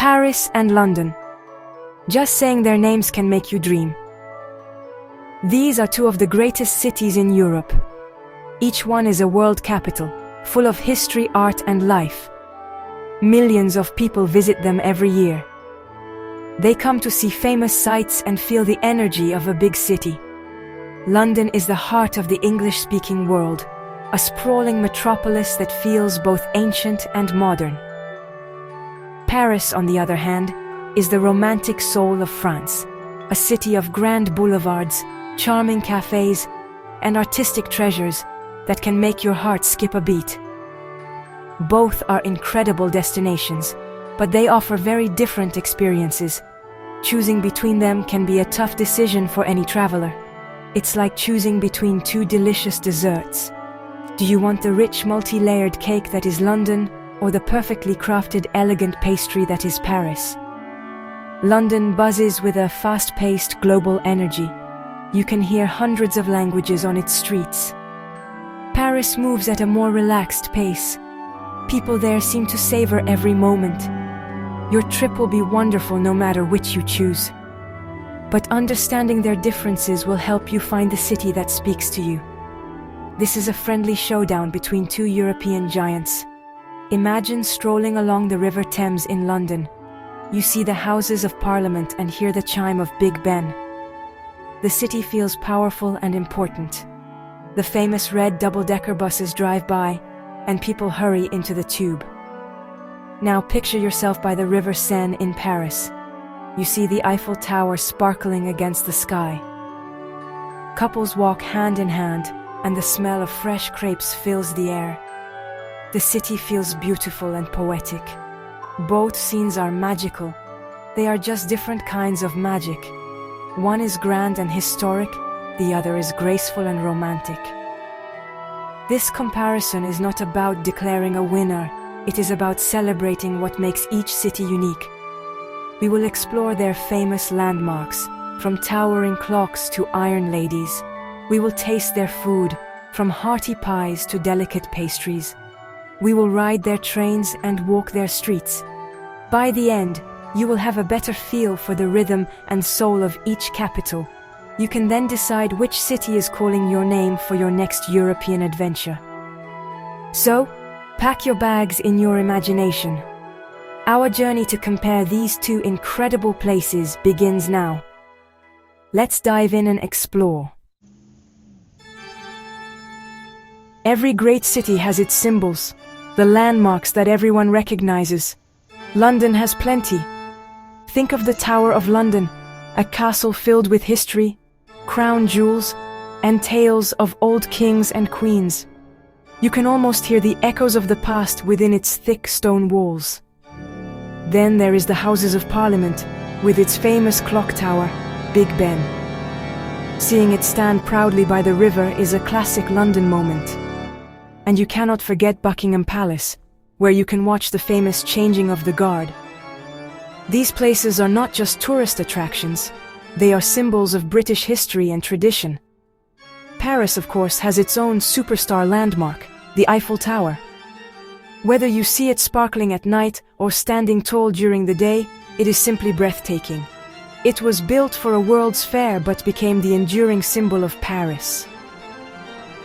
Paris and London. Just saying their names can make you dream. These are two of the greatest cities in Europe. Each one is a world capital, full of history, art, and life. Millions of people visit them every year. They come to see famous sights and feel the energy of a big city. London is the heart of the English-speaking world, a sprawling metropolis that feels both ancient and modern. Paris, on the other hand, is the romantic soul of France, a city of grand boulevards, charming cafes, and artistic treasures that can make your heart skip a beat. Both are incredible destinations, but they offer very different experiences. Choosing between them can be a tough decision for any traveler. It's like choosing between two delicious desserts. Do you want the rich, multi-layered cake that is London, or the perfectly crafted, elegant pastry that is Paris? London buzzes with a fast-paced global energy. You can hear hundreds of languages on its streets. Paris moves at a more relaxed pace. People there seem to savor every moment. Your trip will be wonderful no matter which you choose. But understanding their differences will help you find the city that speaks to you. This is a friendly showdown between two European giants. Imagine strolling along the River Thames in London. You see the Houses of Parliament and hear the chime of Big Ben. The city feels powerful and important. The famous red double-decker buses drive by, and people hurry into the tube. Now picture yourself by the River Seine in Paris. You see the Eiffel Tower sparkling against the sky. Couples walk hand in hand, and the smell of fresh crepes fills the air. The city feels beautiful and poetic. Both scenes are magical. They are just different kinds of magic. One is grand and historic, the other is graceful and romantic. This comparison is not about declaring a winner, it is about celebrating what makes each city unique. We will explore their famous landmarks, from towering clocks to iron ladies. We will taste their food, from hearty pies to delicate pastries. We will ride their trains and walk their streets. By the end, you will have a better feel for the rhythm and soul of each capital. You can then decide which city is calling your name for your next European adventure. So, pack your bags in your imagination. Our journey to compare these two incredible places begins now. Let's dive in and explore. Every great city has its symbols, the landmarks that everyone recognizes. London has plenty. Think of the Tower of London, a castle filled with history, crown jewels, and tales of old kings and queens. You can almost hear the echoes of the past within its thick stone walls. Then there is the Houses of Parliament, with its famous clock tower, Big Ben. Seeing it stand proudly by the river is a classic London moment. And you cannot forget Buckingham Palace, where you can watch the famous changing of the guard. These places are not just tourist attractions, they are symbols of British history and tradition. Paris, of course, has its own superstar landmark, the Eiffel Tower. Whether you see it sparkling at night or standing tall during the day, it is simply breathtaking. It was built for a World's Fair but became the enduring symbol of Paris.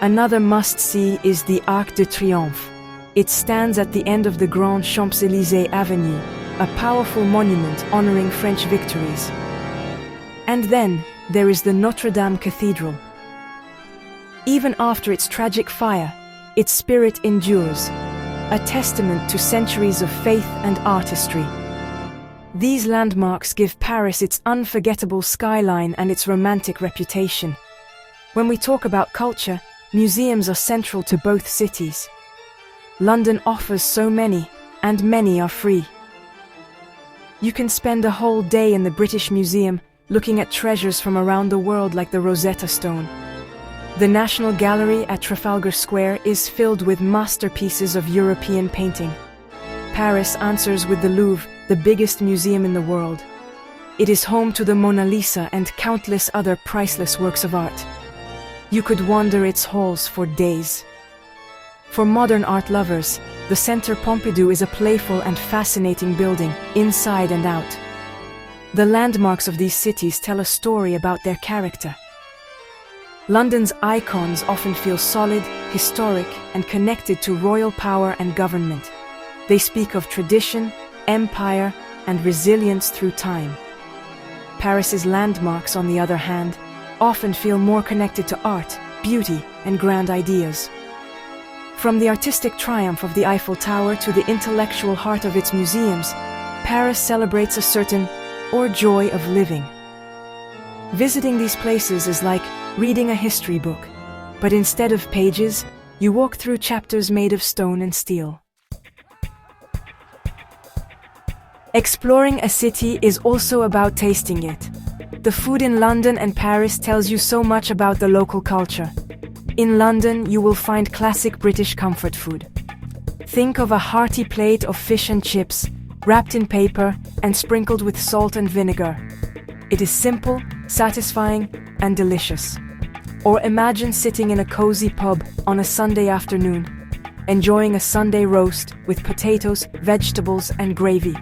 Another must-see is the Arc de Triomphe. It stands at the end of the Grand Champs-Élysées Avenue, a powerful monument honoring French victories. And then, there is the Notre Dame Cathedral. Even after its tragic fire, its spirit endures, a testament to centuries of faith and artistry. These landmarks give Paris its unforgettable skyline and its romantic reputation. When we talk about culture, museums are central to both cities. London offers so many, and many are free. You can spend a whole day in the British Museum looking at treasures from around the world like the Rosetta Stone. The National Gallery at Trafalgar Square is filled with masterpieces of European painting. Paris answers with the Louvre, the biggest museum in the world. It is home to the Mona Lisa and countless other priceless works of art. You could wander its halls for days. For modern art lovers, The Centre Pompidou is a playful and fascinating building, inside and out. The landmarks of these cities tell a story about their character. London's icons often feel solid, historic, and connected to royal power and government. They speak of tradition, empire, and resilience through time. Paris's landmarks, on the other hand, often feel more connected to art, beauty, and grand ideas. From the artistic triumph of the Eiffel Tower to the intellectual heart of its museums, Paris celebrates a certain joy of living. Visiting these places is like reading a history book, but instead of pages, you walk through chapters made of stone and steel. Exploring a city is also about tasting it. The food in London and Paris tells you so much about the local culture. In London, you will find classic British comfort food. Think of a hearty plate of fish and chips, wrapped in paper and sprinkled with salt and vinegar. It is simple, satisfying, and delicious. Or imagine sitting in a cozy pub on a Sunday afternoon, enjoying a Sunday roast with potatoes, vegetables, and gravy.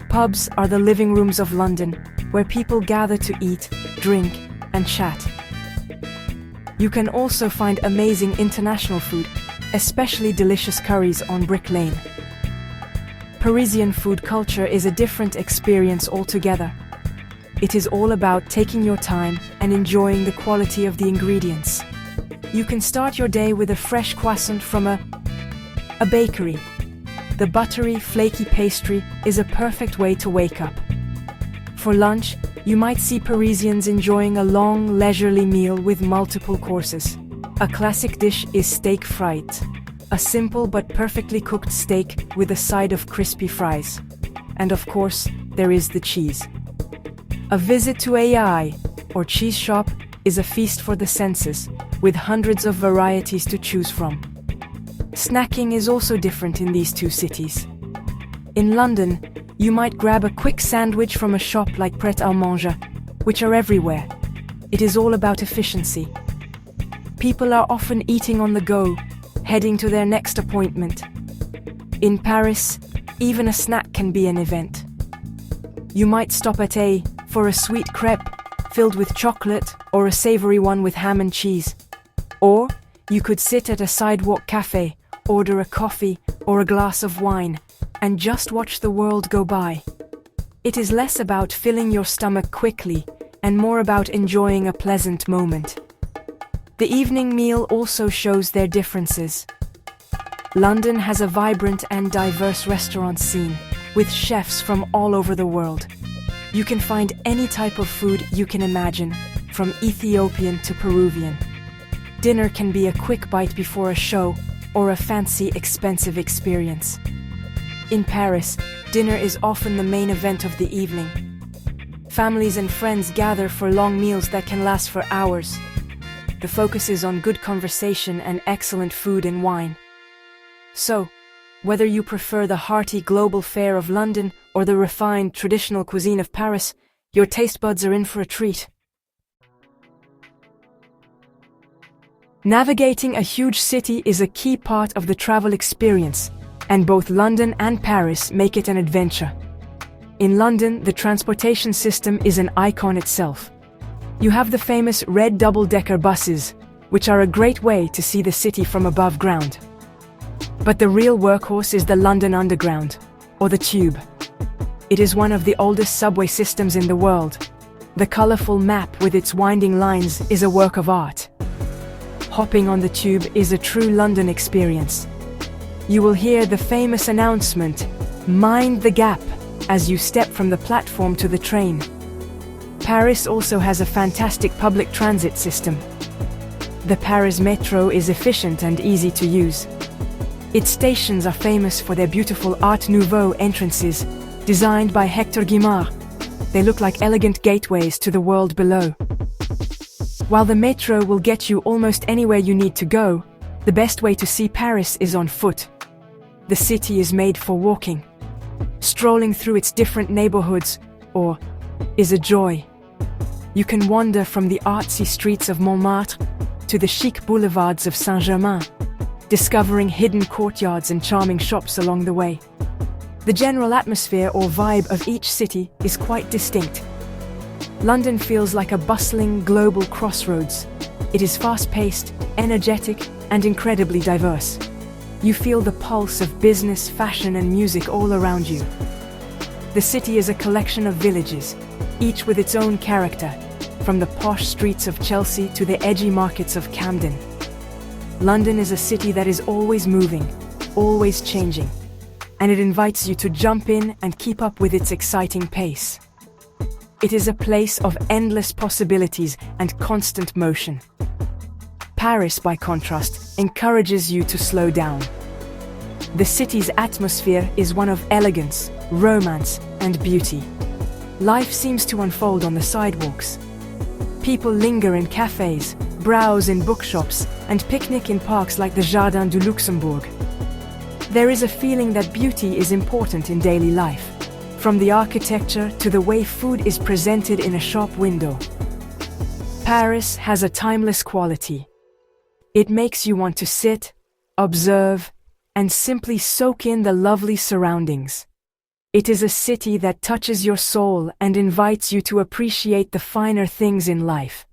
Pubs are the living rooms of London, where people gather to eat, drink, and chat. You can also find amazing international food, especially delicious curries on Brick Lane. Parisian food culture is a different experience altogether. It is all about taking your time and enjoying the quality of the ingredients. You can start your day with a fresh croissant from a bakery. The buttery, flaky pastry is a perfect way to wake up. For lunch, you might see Parisians enjoying a long, leisurely meal with multiple courses. A classic dish is steak frites, a simple but perfectly cooked steak with a side of crispy fries. And of course, there is the cheese. A visit to AI, or cheese shop, is a feast for the senses, with hundreds of varieties to choose from. Snacking is also different in these two cities. In London, you might grab a quick sandwich from a shop like Pret-a-Manger, which are everywhere. It is all about efficiency. People are often eating on the go, heading to their next appointment. In Paris, even a snack can be an event. You might stop at for a sweet crepe filled with chocolate or a savory one with ham and cheese. Or you could sit at a sidewalk cafe, order a coffee or a glass of wine, and just watch the world go by. It is less about filling your stomach quickly and more about enjoying a pleasant moment. The evening meal also shows their differences. London has a vibrant and diverse restaurant scene, with chefs from all over the world. You can find any type of food you can imagine, from Ethiopian to Peruvian. Dinner can be a quick bite before a show or a fancy, expensive experience. In Paris, dinner is often the main event of the evening. Families and friends gather for long meals that can last for hours. The focus is on good conversation and excellent food and wine. So, whether you prefer the hearty global fare of London or the refined traditional cuisine of Paris, your taste buds are in for a treat. Navigating a huge city is a key part of the travel experience, and both London and Paris make it an adventure. In London, the transportation system is an icon itself. You have the famous red double-decker buses, which are a great way to see the city from above ground. But the real workhorse is the London Underground, or the Tube. It is one of the oldest subway systems in the world. The colorful map with its winding lines is a work of art. Hopping on the Tube is a true London experience. You will hear the famous announcement, "Mind the gap," as you step from the platform to the train. Paris also has a fantastic public transit system. The Paris Metro is efficient and easy to use. Its stations are famous for their beautiful Art Nouveau entrances, designed by Hector Guimard. They look like elegant gateways to the world below. While the metro will get you almost anywhere you need to go, the best way to see Paris is on foot. The city is made for walking. Strolling through its different neighborhoods, is a joy. You can wander from the artsy streets of Montmartre to the chic boulevards of Saint-Germain. discovering hidden courtyards and charming shops along the way. The general atmosphere or vibe of each city is quite distinct. London feels like a bustling global crossroads. It is fast-paced, energetic, and incredibly diverse. You feel the pulse of business, fashion, and music all around you. The city is a collection of villages, each with its own character, from the posh streets of Chelsea to the edgy markets of Camden. London is a city that is always moving, always changing, and it invites you to jump in and keep up with its exciting pace. It is a place of endless possibilities and constant motion. Paris, by contrast, encourages you to slow down. The city's atmosphere is one of elegance, romance, and beauty. Life seems to unfold on the sidewalks. People linger in cafes, browse in bookshops, and picnic in parks like the Jardin du Luxembourg. There is a feeling that beauty is important in daily life, from the architecture to the way food is presented in a shop window. Paris has a timeless quality. It makes you want to sit, observe, and simply soak in the lovely surroundings. It is a city that touches your soul and invites you to appreciate the finer things in life.